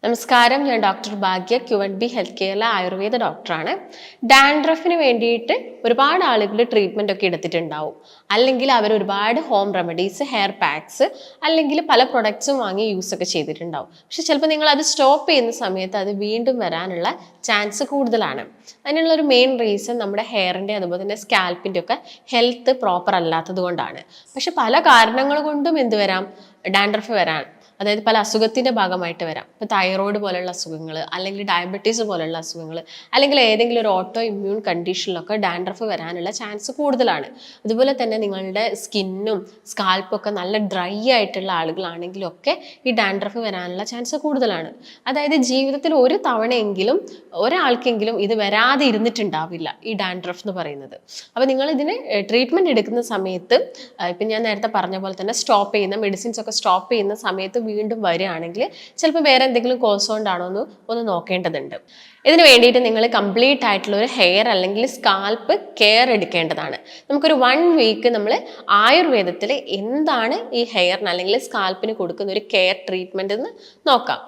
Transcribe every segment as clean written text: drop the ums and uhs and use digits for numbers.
നമസ്കാരം, ഞാൻ ഡോക്ടർ ഭാഗ്യ Q&B health കെയറിലെ Ayurveda ഡോക്ടറാണ്. ഡാൻഡ്രഫിന് വേണ്ടിയിട്ട് ഒരുപാട് ആളുകൾ ട്രീറ്റ്മെൻ്റ് ഒക്കെ എടുത്തിട്ടുണ്ടാവും. അല്ലെങ്കിൽ അവർ ഒരുപാട് ഹോം റെമഡീസ്, ഹെയർ പാക്സ് അല്ലെങ്കിൽ പല പ്രൊഡക്ട്സും വാങ്ങി യൂസ് ഒക്കെ ചെയ്തിട്ടുണ്ടാവും. പക്ഷെ ചിലപ്പോൾ നിങ്ങൾ അത് സ്റ്റോപ്പ് ചെയ്യുന്ന സമയത്ത് അത് വീണ്ടും വരാനുള്ള ചാൻസ് കൂടുതലാണ്. അതിനുള്ള ഒരു മെയിൻ റീസൺ നമ്മുടെ ഹെയറിൻ്റെ അതുപോലെ തന്നെ സ്കാൽപ്പിൻ്റെ ഒക്കെ ഹെൽത്ത് പ്രോപ്പർ അല്ലാത്തത് കൊണ്ടാണ്. പക്ഷെ പല കാരണങ്ങൾ കൊണ്ടും എന്ത് വരാം, ഡാൻഡ്രഫ് വരാൻ, അതായത് പല അസുഖത്തിൻ്റെ ഭാഗമായിട്ട് വരാം. ഇപ്പോൾ തൈറോയ്ഡ് പോലുള്ള അസുഖങ്ങൾ, അല്ലെങ്കിൽ ഡയബറ്റീസ് പോലുള്ള അസുഖങ്ങൾ, അല്ലെങ്കിൽ ഏതെങ്കിലും ഒരു ഓട്ടോ ഇമ്മ്യൂൺ കണ്ടീഷനിലൊക്കെ ഡാൻഡ്രഫ് വരാനുള്ള ചാൻസ് കൂടുതലാണ്. അതുപോലെ തന്നെ നിങ്ങളുടെ സ്കിന്നും സ്കാൽപ്പും ഒക്കെ നല്ല ഡ്രൈ ആയിട്ടുള്ള ആളുകളാണെങ്കിലൊക്കെ ഈ ഡാൻഡ്രഫ് വരാനുള്ള ചാൻസ് കൂടുതലാണ്. അതായത് ജീവിതത്തിൽ ഒരു തവണയെങ്കിലും ഒരാൾക്കെങ്കിലും ഇത് വരാതെ ഇരുന്നിട്ടുണ്ടാവില്ല ഈ ഡാൻഡ്രഫ് എന്ന് പറയുന്നത്. അപ്പോൾ നിങ്ങൾ ഇതിന് ട്രീറ്റ്മെൻറ്റ് എടുക്കുന്ന സമയത്ത് ഇപ്പം ഞാൻ നേരത്തെ പറഞ്ഞ പോലെ തന്നെ സ്റ്റോപ്പ് ചെയ്യുന്ന മെഡിസിൻസ് ഒക്കെ സ്റ്റോപ്പ് ചെയ്യുന്ന സമയത്ത് വീണ്ടും വരികയാണെങ്കിൽ ചിലപ്പോൾ വേറെ എന്തെങ്കിലും കോസ് കൊണ്ടാണോ എന്ന് ഒന്ന് നോക്കേണ്ടതുണ്ട്. ഇതിന് വേണ്ടിയിട്ട് നിങ്ങൾ കംപ്ലീറ്റ് ആയിട്ടുള്ള ഒരു ഹെയർ അല്ലെങ്കിൽ സ്കാൽപ്പ് കെയർ എടുക്കേണ്ടതാണ്. നമുക്കൊരു 1 വീക്ക് നമ്മൾ ആയുർവേദത്തിൽ എന്താണ് ഈ ഹെയറിന് അല്ലെങ്കിൽ സ്കാൽപ്പിന് കൊടുക്കുന്ന ഒരു കെയർ ട്രീറ്റ്മെൻറ്റ് എന്ന് നോക്കാം.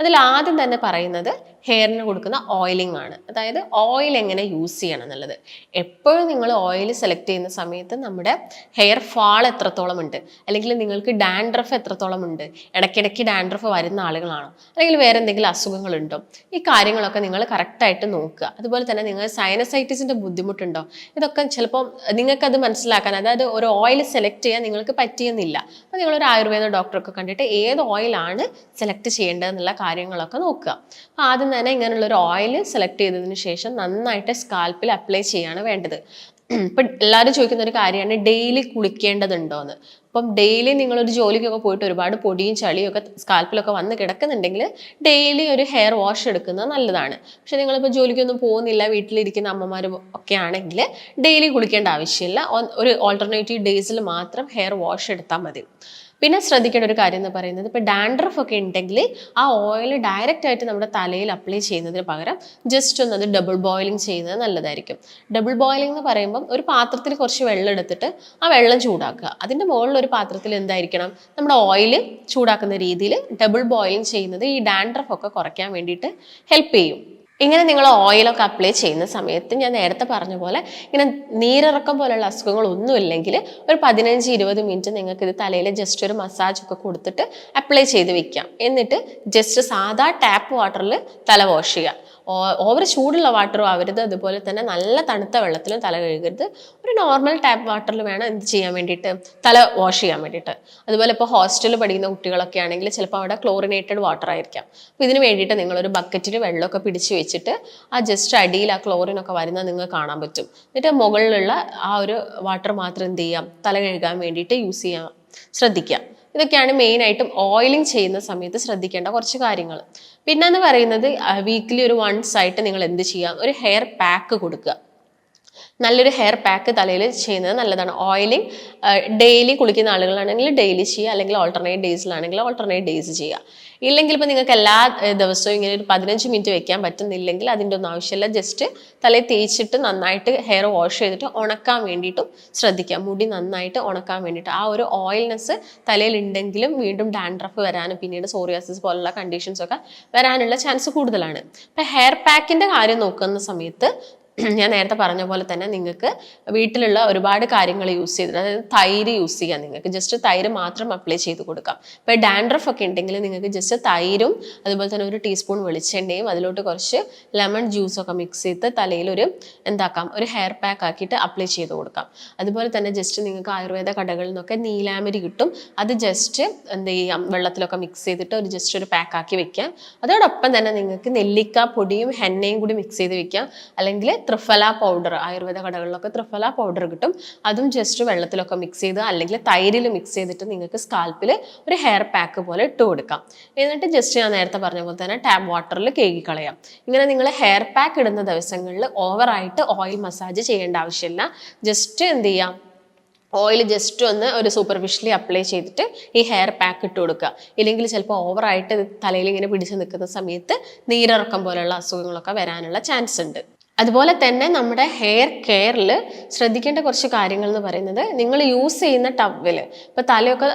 അതിൽ ആദ്യം തന്നെ പറയുന്നത് ഹെയറിന് കൊടുക്കുന്ന ഓയിലിംഗ് ആണ്. അതായത് ഓയിൽ എങ്ങനെ യൂസ് ചെയ്യണം എന്നുള്ളത്. എപ്പോഴും നിങ്ങൾ ഓയിൽ സെലക്ട് ചെയ്യുന്ന സമയത്ത് നമ്മുടെ ഹെയർ ഫാൾ എത്രത്തോളം ഉണ്ട്, അല്ലെങ്കിൽ നിങ്ങൾക്ക് ഡാൻഡ്രഫ് എത്രത്തോളം ഉണ്ട്, ഇടയ്ക്കിടയ്ക്ക് ഡാൻഡ്രഫ് വരുന്ന ആളുകളാണോ, അല്ലെങ്കിൽ വേറെ എന്തെങ്കിലും അസുഖങ്ങളുണ്ടോ, ഈ കാര്യങ്ങളൊക്കെ നിങ്ങൾ കറക്റ്റായിട്ട് നോക്കുക. അതുപോലെ തന്നെ നിങ്ങൾ സൈനസൈറ്റിസിൻ്റെ ബുദ്ധിമുട്ടുണ്ടോ, ഇതൊക്കെ ചിലപ്പോൾ നിങ്ങൾക്കത് മനസ്സിലാക്കാൻ, അതായത് ഒരു ഓയിൽ സെലക്ട് ചെയ്യാൻ നിങ്ങൾക്ക് പറ്റിയെന്നില്ല. അപ്പോൾ നിങ്ങളൊരു ആയുർവേദ ഡോക്ടറൊക്കെ കണ്ടിട്ട് ഏത് ഓയിലാണ് സെലക്ട് ചെയ്യേണ്ടതെന്നുള്ള കാര്യങ്ങളൊക്കെ നോക്കുക. അപ്പോൾ ആദ്യം തന്നെ ഇങ്ങനെയുള്ളൊരു ഓയിൽ സെലക്ട് ചെയ്തതിന് ശേഷം നന്നായിട്ട് സ്കാൽപ്പിൽ അപ്ലൈ ചെയ്യാണ് വേണ്ടത്. ഇപ്പം എല്ലാവരും ചോദിക്കുന്ന ഒരു കാര്യമാണ് ഡെയിലി കുളിക്കേണ്ടതുണ്ടോ എന്ന്. അപ്പം ഡെയിലി നിങ്ങളൊരു ജോലിക്കൊക്കെ പോയിട്ട് ഒരുപാട് പൊടിയും ചളിയും ഒക്കെ സ്കാൽപ്പിലൊക്കെ വന്ന് കിടക്കുന്നുണ്ടെങ്കിൽ ഡെയിലി ഒരു ഹെയർ വാഷ് എടുക്കുന്നത് നല്ലതാണ്. പക്ഷെ നിങ്ങളിപ്പോൾ ജോലിക്കൊന്നും പോകുന്നില്ല, വീട്ടിലിരിക്കുന്ന അമ്മമാരും ഒക്കെ ആണെങ്കിൽ ഡെയിലി കുളിക്കേണ്ട ആവശ്യമില്ല. ഒരു ഓൾട്ടർനേറ്റീവ് ഡേയ്സിൽ മാത്രം ഹെയർ വാഷ് എടുത്താൽ മതി. പിന്നെ ശ്രദ്ധിക്കേണ്ട ഒരു കാര്യം എന്ന് പറയുന്നത്, ഇപ്പോൾ ഡാൻഡ്രഫ് ഒക്കെ ഉണ്ടെങ്കിൽ ആ ഓയിൽ ഡയറക്റ്റ് ആയിട്ട് നമ്മുടെ തലയിൽ അപ്ലൈ ചെയ്യുന്നതിന് പകരം ജസ്റ്റ് ഒന്ന് അത് ഡബിൾ ബോയിലിംഗ് ചെയ്യുന്നത് നല്ലതായിരിക്കും. ഡബിൾ ബോയിലിംഗ് എന്ന് പറയുമ്പം ഒരു പാത്രത്തിൽ കുറച്ച് വെള്ളം എടുത്തിട്ട് ആ വെള്ളം ചൂടാക്കുക. അതിൻ്റെ മുകളിൽ ഒരു പാത്രത്തിൽ എന്തായിരിക്കണം, നമ്മുടെ ഓയിൽ ചൂടാക്കുന്ന രീതിയിൽ ഡബിൾ ബോയിലിംഗ് ചെയ്യുന്നത് ഈ ഡാൻഡ്രഫ് ഒക്കെ കുറയ്ക്കാൻ വേണ്ടിയിട്ട് ഹെൽപ്പ് ചെയ്യും. ഇങ്ങനെ നിങ്ങൾ ഓയിലൊക്കെ അപ്ലൈ ചെയ്യുന്ന സമയത്ത് ഞാൻ നേരത്തെ പറഞ്ഞ പോലെ ഇങ്ങനെ നീരിറക്കം പോലുള്ള അസുഖങ്ങളൊന്നുമില്ലെങ്കിൽ ഒരു 15-20 മിനിറ്റ് നിങ്ങൾക്ക് ഇത് തലയിൽ ജസ്റ്റ് ഒരു മസാജ് ഒക്കെ കൊടുത്തിട്ട് അപ്ലൈ ചെയ്ത് വെക്കാം. എന്നിട്ട് ജസ്റ്റ് സാധാ ടാപ്പ് വാട്ടറിൽ തല വാഷ് ചെയ്യുക. ഓവർ ചൂടുള്ള വാട്ടറും ആവരുത്, അതുപോലെ തന്നെ നല്ല തണുത്ത വെള്ളത്തിലും തല കഴുകരുത്. ഒരു നോർമൽ ടാപ്പ് വാട്ടറിൽ വേണം എന്ത് ചെയ്യാൻ വേണ്ടിയിട്ട്, തല വാഷ് ചെയ്യാൻ വേണ്ടിയിട്ട്. അതുപോലെ ഇപ്പോൾ ഹോസ്റ്റലിൽ പഠിക്കുന്ന കുട്ടികളൊക്കെ ആണെങ്കിൽ ചിലപ്പോൾ അവിടെ ക്ലോറിനേറ്റഡ് വാട്ടർ ആയിരിക്കാം. അപ്പോൾ ഇതിന് വേണ്ടിയിട്ട് നിങ്ങളൊരു ബക്കറ്റിൽ വെള്ളമൊക്കെ പിടിച്ച് വെച്ചിട്ട് ആ ജസ്റ്റ് അടിയിൽ ആ ക്ലോറിനൊക്കെ വരുന്നത് നിങ്ങൾക്ക് കാണാൻ പറ്റും. എന്നിട്ട് മുകളിലുള്ള ആ ഒരു വാട്ടർ മാത്രം എന്ത് ചെയ്യാം, തല കഴുകാൻ വേണ്ടിയിട്ട് യൂസ് ചെയ്യാൻ ശ്രദ്ധിക്കുക. ഇതൊക്കെയാണ് മെയിനായിട്ടും ഓയിലിംഗ് ചെയ്യുന്ന സമയത്ത് ശ്രദ്ധിക്കേണ്ട കുറച്ച് കാര്യങ്ങൾ. പിന്നെന്ന് പറയുന്നത് വീക്കിലി ഒരു വൺസ് ആയിട്ട് നിങ്ങൾ എന്ത് ചെയ്യുക, ഒരു ഹെയർ പാക്ക് കൊടുക്കുക. നല്ലൊരു ഹെയർ പാക്ക് തലയിൽ ചെയ്യുന്നത് നല്ലതാണ്. ഓയിലിംഗ് ഡെയിലി കുളിക്കുന്ന ആളുകളാണെങ്കിൽ ഡെയിലി ചെയ്യുക, അല്ലെങ്കിൽ ഓൾട്ടർനേറ്റ് ഡേയ്സിലാണെങ്കിൽ ഓൾട്ടർനേറ്റ് ഡേയ്സ് ചെയ്യുക. ഇല്ലെങ്കിൽ ഇപ്പോൾ നിങ്ങൾക്ക് എല്ലാ ദിവസവും ഇങ്ങനെ ഒരു 15 മിനിറ്റ് വെക്കാൻ പറ്റുന്നില്ലെങ്കിൽ അതിൻ്റെ ഒന്നും ആവശ്യമില്ല. ജസ്റ്റ് തലയിൽ തേച്ചിട്ട് നന്നായിട്ട് ഹെയർ വാഷ് ചെയ്തിട്ട് ഉണക്കാൻ വേണ്ടിയിട്ടും ശ്രദ്ധിക്കുക. മുടി നന്നായിട്ട് ഉണക്കാൻ വേണ്ടിയിട്ട്. ആ ഒരു ഓയിൽനെസ് തലയിൽ ഉണ്ടെങ്കിലും വീണ്ടും ഡാൻഡ്രഫ് വരാനും പിന്നീട് സോറിയാസിസ് പോലുള്ള കണ്ടീഷൻസ് ഒക്കെ വരാനുള്ള ചാൻസ് കൂടുതലാണ്. ഇപ്പം ഹെയർ പാക്കിൻ്റെ കാര്യം നോക്കുന്ന സമയത്ത് ഞാൻ നേരത്തെ പറഞ്ഞ പോലെ തന്നെ നിങ്ങൾക്ക് വീട്ടിലുള്ള ഒരുപാട് കാര്യങ്ങൾ യൂസ് ചെയ്തിട്ട്, അതായത് തൈര് യൂസ് ചെയ്യാം. നിങ്ങൾക്ക് ജസ്റ്റ് തൈര് മാത്രം അപ്ലൈ ചെയ്ത് കൊടുക്കാം. ഇപ്പോൾ ഡാൻഡ്രഫ് ഒക്കെ ഉണ്ടെങ്കിൽ നിങ്ങൾക്ക് ജസ്റ്റ് തൈരും അതുപോലെ തന്നെ ഒരു ടീസ്പൂൺ വെളിച്ചെണ്ണയും അതിലോട്ട് കുറച്ച് ലെമൺ ജ്യൂസൊക്കെ മിക്സ് ചെയ്ത് തലയിൽ ഒരു ഹെയർ പാക്ക് ആക്കിയിട്ട് അപ്ലൈ ചെയ്ത് കൊടുക്കാം. അതുപോലെ തന്നെ ജസ്റ്റ് നിങ്ങൾക്ക് ആയുർവേദ കടകളിൽ നിന്നൊക്കെ നീലാമരി കിട്ടും. അത് ജസ്റ്റ് എന്ത് ചെയ്യാം, വെള്ളത്തിലൊക്കെ മിക്സ് ചെയ്തിട്ട് ജസ്റ്റ് ഒരു പാക്ക് ആക്കി വെക്കാം. അതോടൊപ്പം തന്നെ നിങ്ങൾക്ക് നെല്ലിക്ക പൊടിയും ഹെന്നയും കൂടി മിക്സ് ചെയ്ത് വെക്കാം. അല്ലെങ്കിൽ ത്രിഫല പൗഡർ, ആയുർവേദ കടകളിലൊക്കെ ത്രിഫല പൗഡർ കിട്ടും. അതും ജസ്റ്റ് വെള്ളത്തിലൊക്കെ മിക്സ് ചെയ്ത് അല്ലെങ്കിൽ തൈരിൽ മിക്സ് ചെയ്തിട്ട് നിങ്ങൾക്ക് സ്കാൽപ്പിൽ ഒരു ഹെയർ പാക്ക് പോലെ ഇട്ട് കൊടുക്കാം. എന്നിട്ട് ജസ്റ്റ് ഞാൻ നേരത്തെ പറഞ്ഞ പോലെ തന്നെ ടാപ്പ് വാട്ടറിൽ കഴുകിക്കളയാം. ഇങ്ങനെ നിങ്ങൾ ഹെയർ പാക്ക് ഇടുന്ന ദിവസങ്ങളിൽ ഓവറായിട്ട് ഓയിൽ മസാജ് ചെയ്യേണ്ട ആവശ്യമില്ല. ജസ്റ്റ് എന്ത് ചെയ്യാം, ഓയിൽ ജസ്റ്റ് ഒന്ന് ഒരു സൂപ്പർഫിഷ്യലി അപ്ലൈ ചെയ്തിട്ട് ഈ ഹെയർ പാക്ക് ഇട്ട് കൊടുക്കുക. ഇല്ലെങ്കിൽ ചിലപ്പോൾ ഓവറായിട്ട് തലയിൽ ഇങ്ങനെ പിടിച്ച് നിൽക്കുന്ന സമയത്ത് നീരിറക്കം പോലുള്ള അസുഖങ്ങളൊക്കെ വരാനുള്ള ചാൻസ് ഉണ്ട്. അതുപോലെ തന്നെ നമ്മുടെ ഹെയർ കെയറിൽ ശ്രദ്ധിക്കേണ്ട കുറച്ച് കാര്യങ്ങൾ എന്ന് പറയുന്നത്, നിങ്ങൾ യൂസ് ചെയ്യുന്ന ടവൽ, ഇപ്പോൾ തലയൊക്കെ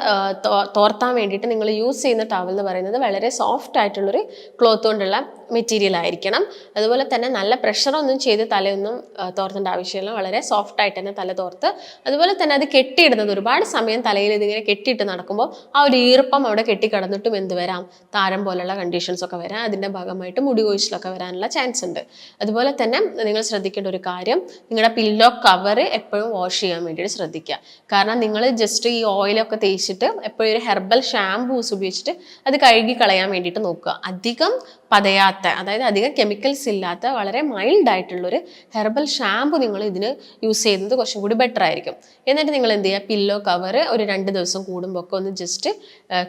തോർത്താൻ വേണ്ടിയിട്ട് നിങ്ങൾ യൂസ് ചെയ്യുന്ന ടവൽ എന്ന് പറയുന്നത് വളരെ സോഫ്റ്റ് ആയിട്ടുള്ളൊരു ക്ലോത്ത് കൊണ്ടുള്ള മെറ്റീരിയൽ ആയിരിക്കണം. അതുപോലെ തന്നെ നല്ല പ്രഷറൊന്നും ചെയ്ത് തലയൊന്നും തോർത്തേണ്ട ആവശ്യമില്ല, വളരെ സോഫ്റ്റ് ആയിട്ട് തന്നെ തല തോർത്ത്. അതുപോലെ തന്നെ അത് കെട്ടിയിടുന്നത്, ഒരുപാട് സമയം തലയിൽ ഇതിങ്ങനെ കെട്ടിയിട്ട് നടക്കുമ്പോൾ ആ ഒരു ഈർപ്പം അവിടെ കെട്ടിക്കിടന്നിട്ടും എന്ത് വരാം, താരം പോലുള്ള കണ്ടീഷൻസ് ഒക്കെ വരാം. അതിൻ്റെ ഭാഗമായിട്ട് മുടി കൊഴിച്ചിലൊക്കെ വരാനുള്ള ചാൻസ് ഉണ്ട്. അതുപോലെ തന്നെ നിങ്ങൾ ശ്രദ്ധിക്കേണ്ട ഒരു കാര്യം, നിങ്ങളുടെ പില്ലോ കവർ എപ്പോഴും വാഷ് ചെയ്യാൻ വേണ്ടിയിട്ട് ശ്രദ്ധിക്കുക. കാരണം നിങ്ങൾ ജസ്റ്റ് ഈ ഓയിലൊക്കെ തേച്ചിട്ട് എപ്പോഴും ഒരു ഹെർബൽ ഷാംപൂസ് ഉപയോഗിച്ചിട്ട് അത് കഴുകി കളയാൻ വേണ്ടിയിട്ട് നോക്കുക. അധികം പതയാത്ത, അതായത് അധികം കെമിക്കൽസ് ഇല്ലാത്ത വളരെ മൈൽഡ് ആയിട്ടുള്ളൊരു ഹെർബൽ ഷാമ്പു നിങ്ങൾ ഇതിന് യൂസ് ചെയ്യുന്നത് കുറച്ചും കൂടി ബെറ്റർ ആയിരിക്കും. എന്നിട്ട് നിങ്ങൾ എന്ത് ചെയ്യുക, പില്ലോ കവർ ഒരു 2 ദിവസം കൂടുമ്പോൾ ഒക്കെ ഒന്ന് ജസ്റ്റ്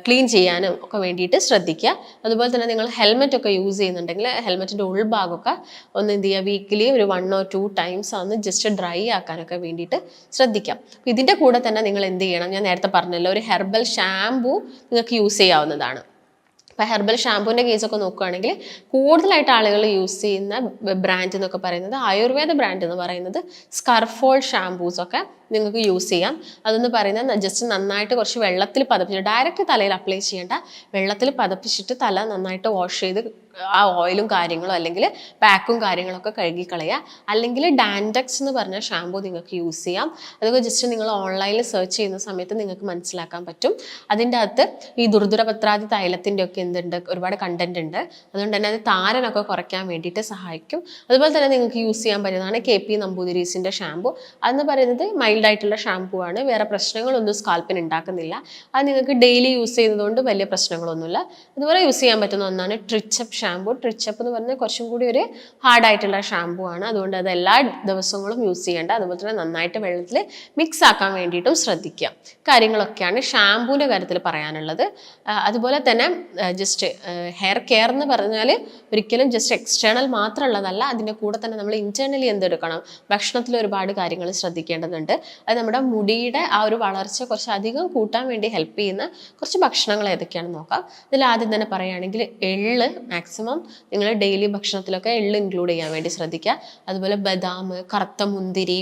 ക്ലീൻ ചെയ്യാനും ഒക്കെ വേണ്ടിയിട്ട് ശ്രദ്ധിക്കുക. അതുപോലെ തന്നെ നിങ്ങൾ ഹെൽമെറ്റ് ഒക്കെ യൂസ് ചെയ്യുന്നുണ്ടെങ്കിൽ ഹെൽമെറ്റിൻ്റെ ഉൾഭാഗമൊക്കെ ഒന്ന് എന്ത് ചെയ്യുക, വീക്കിലി ഒരു 1 or 2 ടൈംസ് ഒന്ന് ജസ്റ്റ് ഡ്രൈ ആക്കാനൊക്കെ വേണ്ടിയിട്ട് ശ്രദ്ധിക്കാം. ഇതിൻ്റെ കൂടെ തന്നെ നിങ്ങൾ എന്ത് ചെയ്യണം, ഞാൻ നേരത്തെ പറഞ്ഞല്ലോ, ഒരു ഹെർബൽ ഷാമ്പു നിങ്ങൾക്ക് യൂസ് ചെയ്യാവുന്നതാണ്. ഇപ്പോൾ ഹെർബൽ ഷാമ്പൂവിൻ്റെ കേസൊക്കെ നോക്കുകയാണെങ്കിൽ കൂടുതലായിട്ട് ആളുകൾ യൂസ് ചെയ്യുന്ന ബ്രാൻഡ് എന്നൊക്കെ പറയുന്നത്, ആയുർവേദ ബ്രാൻഡ് എന്ന് പറയുന്നത് സ്കർഫോൾ ഷാമ്പൂസൊക്കെ നിങ്ങൾക്ക് യൂസ് ചെയ്യാം. അതെന്ന് പറയുന്നത് ജസ്റ്റ് നന്നായിട്ട് കുറച്ച് വെള്ളത്തിൽ പതപ്പിച്ചിട്ട്, ഡയറക്റ്റ് തലയിൽ അപ്ലൈ ചെയ്യേണ്ട, വെള്ളത്തിൽ പതപ്പിച്ചിട്ട് തല നന്നായിട്ട് വാഷ് ചെയ്ത് ആ ഓയിലും കാര്യങ്ങളും അല്ലെങ്കിൽ പാക്കും കാര്യങ്ങളൊക്കെ കഴുകി കളയുക. അല്ലെങ്കിൽ ഡാൻഡക്സ് എന്ന് പറഞ്ഞ ഷാമ്പൂ നിങ്ങൾക്ക് യൂസ് ചെയ്യാം. അതൊക്കെ ജസ്റ്റ് നിങ്ങൾ ഓൺലൈനിൽ സെർച്ച് ചെയ്യുന്ന സമയത്ത് നിങ്ങൾക്ക് മനസ്സിലാക്കാൻ പറ്റും. അതിൻ്റെ അകത്ത് ഈ ദുർദുരപത്രാദി തൈലത്തിൻ്റെ ഒക്കെ എന്തുണ്ട്, ഒരുപാട് കണ്ടന്റ് ഉണ്ട്. അതുകൊണ്ട് തന്നെ അത് താരനൊക്കെ കുറയ്ക്കാൻ വേണ്ടിയിട്ട് സഹായിക്കും. അതുപോലെ തന്നെ നിങ്ങൾക്ക് യൂസ് ചെയ്യാൻ പറ്റുന്നതാണ് KP നമ്പൂതിരീസിൻ്റെ ഷാമ്പൂ. അതെന്ന് പറയുന്നത് മൈൽഡ് ആയിട്ടുള്ള ഷാമ്പൂ ആണ്, വേറെ പ്രശ്നങ്ങളൊന്നും സ്കാൽപ്പിന് ഉണ്ടാക്കുന്നില്ല. അത് നിങ്ങൾക്ക് ഡെയിലി യൂസ് ചെയ്യുന്നതുകൊണ്ട് വലിയ പ്രശ്നങ്ങളൊന്നുമില്ല. അതുപോലെ യൂസ് ചെയ്യാൻ പറ്റുന്ന ഒന്നാണ് ട്രിച്ചപ്പ് ഷാമ്പൂ. ട്രിച്ചപ്പ് എന്ന് പറഞ്ഞാൽ കുറച്ചും കൂടി ഒരു ഹാർഡായിട്ടുള്ള ഷാമ്പൂ ആണ്. അതുകൊണ്ട് അത് എല്ലാ ദിവസങ്ങളും യൂസ് ചെയ്യേണ്ട. അതുപോലെ തന്നെ നന്നായിട്ട് വെള്ളത്തിൽ മിക്സ് ആക്കാൻ വേണ്ടിയിട്ടും ശ്രദ്ധിക്കുക. കാര്യങ്ങളൊക്കെയാണ് ഷാമ്പൂവിൻ്റെ കാര്യത്തിൽ പറയാനുള്ളത്. അതുപോലെ തന്നെ ജസ്റ്റ് ഹെയർ കെയർ എന്ന് പറഞ്ഞാൽ ഒരിക്കലും ജസ്റ്റ് എക്സ്റ്റേണൽ മാത്രമുള്ളതല്ല, അതിൻ്റെ കൂടെ തന്നെ നമ്മൾ ഇന്റേണലി എന്തെടുക്കണം, ഭക്ഷണത്തിൽ ഒരുപാട് കാര്യങ്ങൾ ശ്രദ്ധിക്കേണ്ടതുണ്ട്. അത് നമ്മുടെ മുടിയുടെ ആ ഒരു വളർച്ച കുറച്ച് അധികം കൂട്ടാൻ വേണ്ടി ഹെൽപ്പ് ചെയ്യുന്ന കുറച്ച് ഭക്ഷണങ്ങൾ ഏതൊക്കെയാണെന്ന് നോക്കാം. ഇതിൽ ആദ്യം തന്നെ പറയുകയാണെങ്കിൽ എള്ള്, മാക്സിമം നിങ്ങൾ ഡെയിലി ഭക്ഷണത്തിലൊക്കെ എള്ള് ഇൻക്ലൂഡ് ചെയ്യാൻ വേണ്ടി ശ്രദ്ധിക്കുക. അതുപോലെ ബദാം, കറുത്ത മുന്തിരി,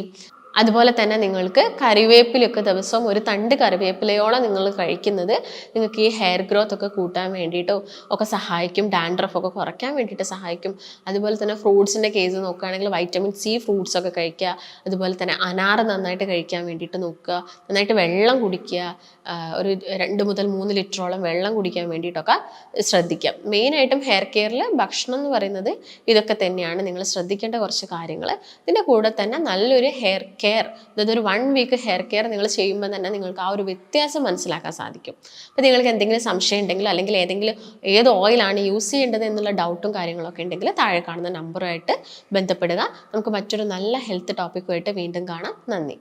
അതുപോലെ തന്നെ നിങ്ങൾക്ക് കറിവേപ്പിലൊക്കെ ദിവസവും ഒരു തണ്ട് കറിവേപ്പിലയോളം നിങ്ങൾ കഴിക്കുന്നത് നിങ്ങൾക്ക് ഈ ഹെയർ ഗ്രോത്ത് ഒക്കെ കൂട്ടാൻ വേണ്ടിയിട്ടോ ഒക്കെ സഹായിക്കും. ഡാൻഡ്രഫ് ഒക്കെ കുറയ്ക്കാൻ വേണ്ടിയിട്ട് സഹായിക്കും. അതുപോലെ തന്നെ ഫ്രൂട്ട്സിൻ്റെ കേസ് നോക്കുകയാണെങ്കിൽ വൈറ്റമിൻ C ഫ്രൂട്ട്സ് ഒക്കെ കഴിക്കുക. അതുപോലെ തന്നെ അനാറ് നന്നായിട്ട് കഴിക്കാൻ വേണ്ടിയിട്ട് നോക്കുക. നന്നായിട്ട് വെള്ളം കുടിക്കുക. ഒരു 2 മുതൽ 3 ലിറ്ററോളം വെള്ളം കുടിക്കാൻ വേണ്ടിയിട്ടൊക്കെ ശ്രദ്ധിക്കാം. മെയിനായിട്ടും ഹെയർ കെയറിൽ ഭക്ഷണം എന്ന് പറയുന്നത് ഇതൊക്കെ തന്നെയാണ് നിങ്ങൾ ശ്രദ്ധിക്കേണ്ട കുറച്ച് കാര്യങ്ങൾ. ഇതിൻ്റെ കൂടെ തന്നെ നല്ലൊരു ഹെയർ കെയർ, അതായത് ഒരു 1 വീക്ക് ഹെയർ കെയർ നിങ്ങൾ ചെയ്യുമ്പോൾ തന്നെ നിങ്ങൾക്ക് ആ ഒരു വ്യത്യാസം മനസ്സിലാക്കാൻ സാധിക്കും. അപ്പോൾ നിങ്ങൾക്ക് എന്തെങ്കിലും സംശയം ഉണ്ടെങ്കിൽ അല്ലെങ്കിൽ ഏത് ഓയിലാണ് യൂസ് ചെയ്യേണ്ടത് എന്നുള്ള ഡൗട്ടും കാര്യങ്ങളൊക്കെ ഉണ്ടെങ്കിൽ താഴെ കാണുന്ന നമ്പറുമായിട്ട് ബന്ധപ്പെടുക. നമുക്ക് മറ്റൊരു നല്ല ഹെൽത്ത് ടോപ്പിക്കുമായിട്ട് വീണ്ടും കാണാം. നന്ദി.